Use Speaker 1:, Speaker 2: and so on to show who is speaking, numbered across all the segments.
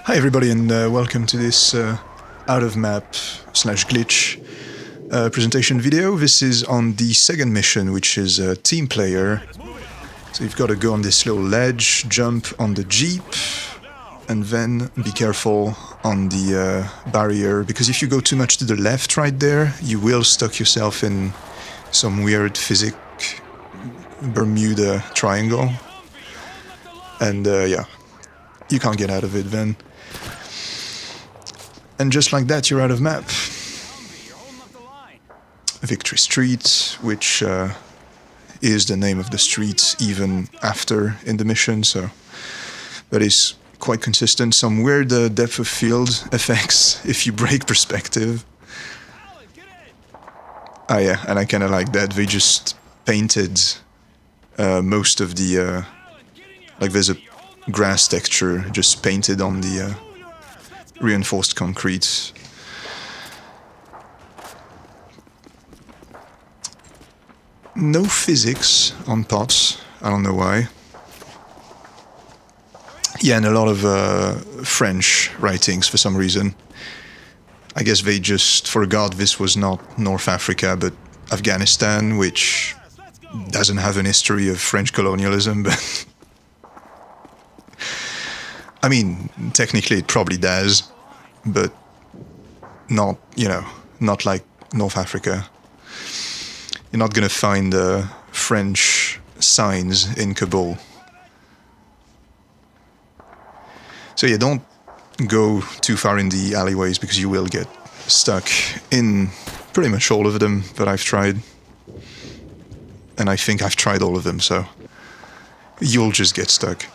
Speaker 1: Hi everybody and welcome to this out of map slash glitch presentation video. This is on the second mission, which is team player. So you've got to go on this little ledge, jump on the jeep, and then be careful on the barrier, because if you go too much to the left right there, you will stuck yourself in some weird physics Bermuda Triangle. And yeah, you can't get out of it then. And just like that, you're out of map. Victory Street, which is the name of the street even after in the mission, so that is quite consistent. Some weird depth of field effects if you break perspective. Ah yeah, and I kind of like that. They just painted most of the... like there's a grass texture just painted on the reinforced concrete. No physics on pots, I don't know why. Yeah, and a lot of French writings for some reason. I guess they just forgot this was not North Africa, but Afghanistan, which doesn't have an history of French colonialism, but... I mean, technically it probably does, but not, you know, not like North Africa. You're not gonna find French signs in Kabul. So yeah, don't go too far in the alleyways because you will get stuck in pretty much all of them that I've tried. And I think I've tried all of them, so you'll just get stuck.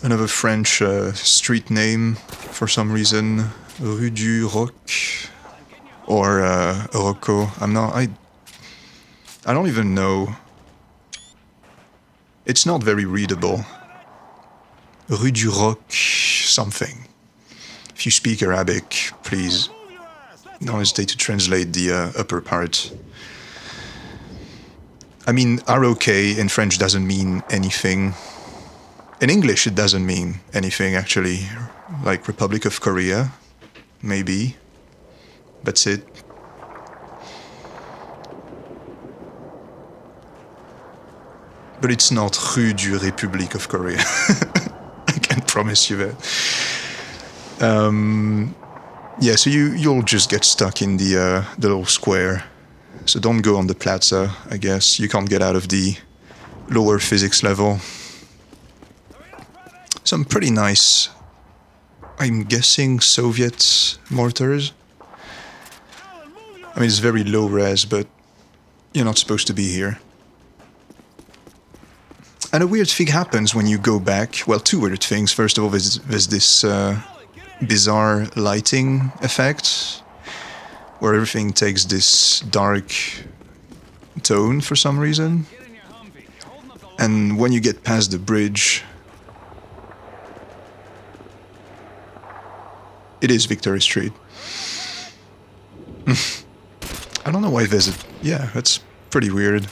Speaker 1: Another French street name for some reason, Rue du Roc, or Rocco. I don't even know. It's not very readable. Rue du Roc something. If you speak Arabic, please don't hesitate to translate the upper part. I mean, ROK in French doesn't mean anything. In English, it doesn't mean anything, actually. Like Republic of Korea, maybe. That's it. But it's not Rue du République of Korea. I can promise you that. Yeah, so you'll just get stuck in the little square. So don't go on the plaza, I guess. You can't get out of the lower physics level. Some pretty nice, I'm guessing, Soviet mortars. I mean, it's very low res, but you're not supposed to be here. And a weird thing happens when you go back. Well, two weird things. First of all, there's this bizarre lighting effect, where everything takes this dark tone for some reason. And when you get past the bridge... It is Victory Street. I don't know why there's a... Yeah, that's pretty weird.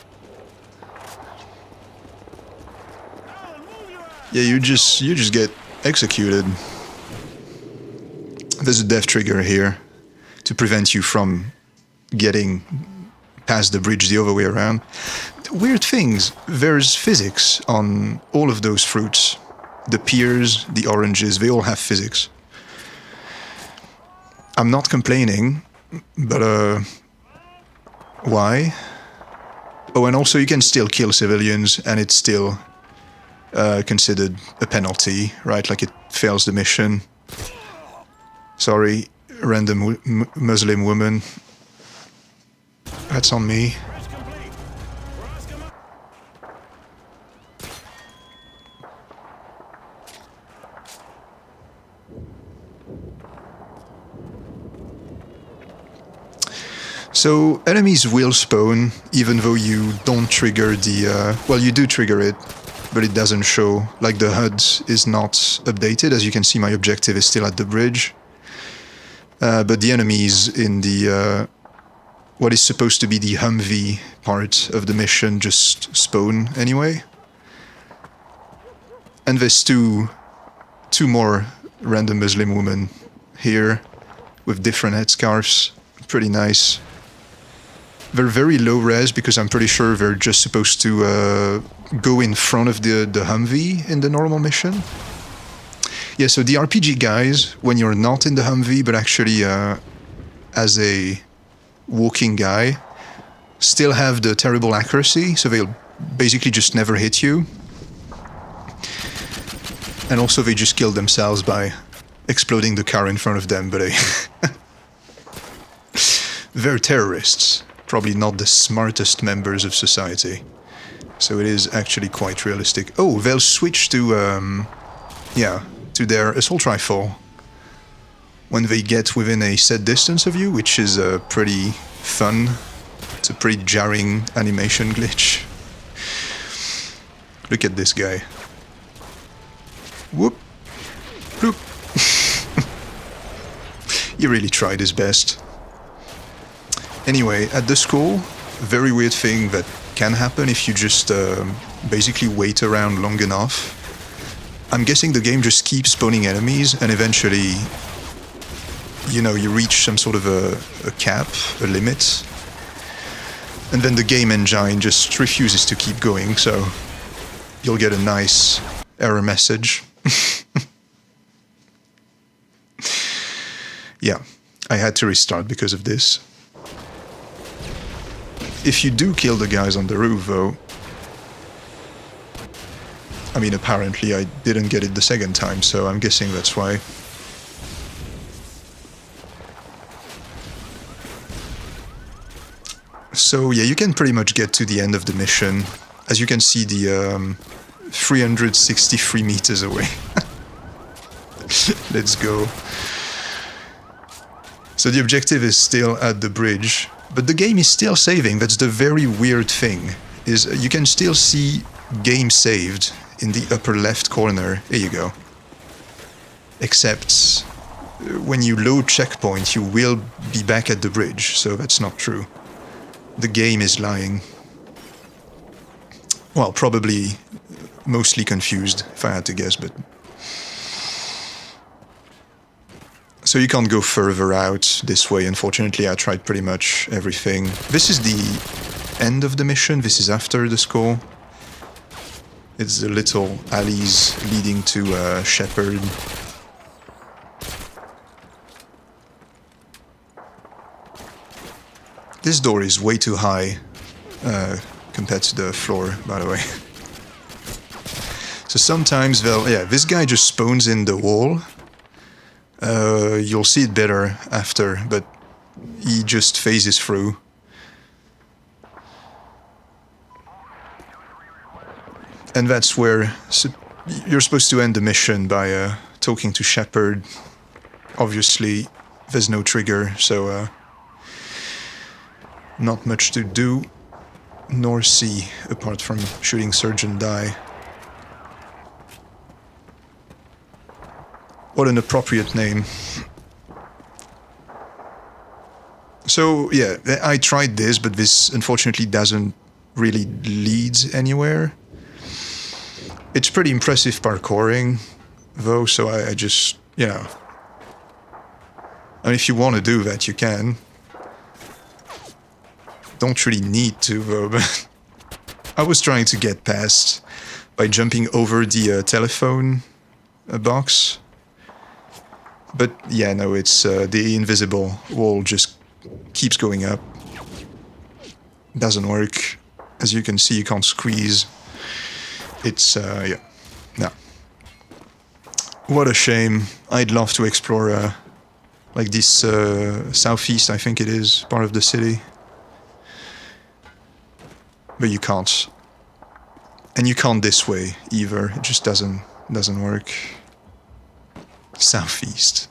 Speaker 1: Yeah, you just get executed. There's a death trigger here to prevent you from getting past the bridge the other way around. Weird things. There's physics on all of those fruits. The pears, the oranges, they all have physics. I'm not complaining, but why? Oh, and also you can still kill civilians, and it's still considered a penalty, right? Like it fails the mission. Sorry, random Muslim woman. That's on me. So enemies will spawn, even though you don't trigger the... well, you do trigger it, but it doesn't show. Like the HUD is not updated. As you can see, my objective is still at the bridge. but the enemies in the what is supposed to be the Humvee part of the mission just spawn anyway. And there's two more random Muslim women here with different headscarves. Pretty nice. They're very low res because I'm pretty sure they're just supposed to go in front of the Humvee in the normal mission. Yeah, so the RPG guys, when you're not in the Humvee but actually as a walking guy, still have the terrible accuracy, so they'll basically just never hit you. And also they just kill themselves by exploding the car in front of them, but they're terrorists. Probably not the smartest members of society. So it is actually quite realistic. Oh, they'll switch to, to their assault rifle when they get within a set distance of you, which is pretty fun. It's a pretty jarring animation glitch. Look at this guy. Whoop! Bloop! He really tried his best. Anyway, at the school, very weird thing that can happen if you just basically wait around long enough. I'm guessing the game just keeps spawning enemies and eventually, you know, you reach some sort of a cap, a limit, and then the game engine just refuses to keep going, so you'll get a nice error message. Yeah, I had to restart because of this. If you do kill the guys on the roof, though, I mean, apparently I didn't get it the second time, so I'm guessing that's why. So yeah, you can pretty much get to the end of the mission. As you can see, the 363 meters away. Let's go. So the objective is still at the bridge, but the game is still saving. That's the very weird thing, is you can still see game saved in the upper left corner. Here you go. Except when you load checkpoint, you will be back at the bridge, so that's not true. The game is lying. Well, probably mostly confused, if I had to guess, but... So you can't go further out this way, unfortunately. I tried pretty much everything. This is the end of the mission. This is after the school. It's the little alleys leading to Shepherd. This door is way too high compared to the floor, by the way. So sometimes they'll... Yeah, this guy just spawns in the wall. You'll see it better after, but he just phases through. And that's where you're supposed to end the mission by talking to Shepherd. Obviously, there's no trigger, so not much to do, nor see, apart from shooting Surgeon Die. What an appropriate name. So, yeah, I tried this, but this unfortunately doesn't really lead anywhere. It's pretty impressive parkouring, though, so I just, you know... I mean, if you want to do that, you can. Don't really need to, though, but... I was trying to get past by jumping over the telephone box. But yeah, no, it's the invisible wall just keeps going up. Doesn't work. As you can see, you can't squeeze. It's, yeah, no. What a shame. I'd love to explore, like this southeast, I think it is, part of the city. But you can't. And you can't this way either. It just doesn't work. Southeast.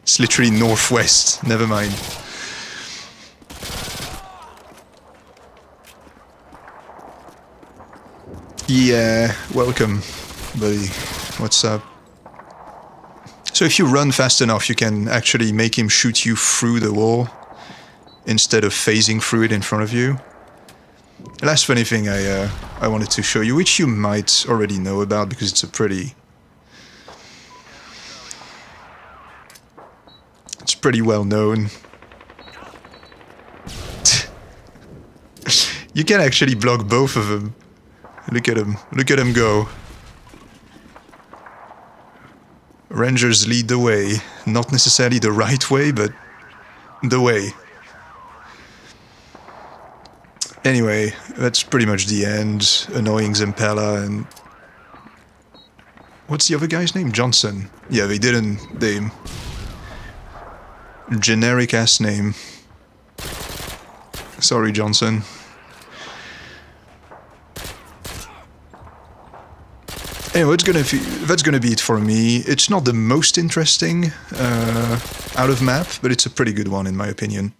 Speaker 1: It's literally northwest. Never mind. Yeah, welcome, buddy. What's up? So if you run fast enough, you can actually make him shoot you through the wall instead of phasing through it in front of you. The last funny thing I wanted to show you, which you might already know about because it's a pretty... It's pretty well known. You can actually block both of them. Look at him go. Rangers lead the way. Not necessarily the right way, but the way. Anyway, that's pretty much the end. Annoying Zempella and... What's the other guy's name? Johnson. Yeah, they didn't... They... Generic ass name. Sorry, Johnson. Anyway, that's gonna be it for me. It's not the most interesting out of map, but it's a pretty good one in my opinion.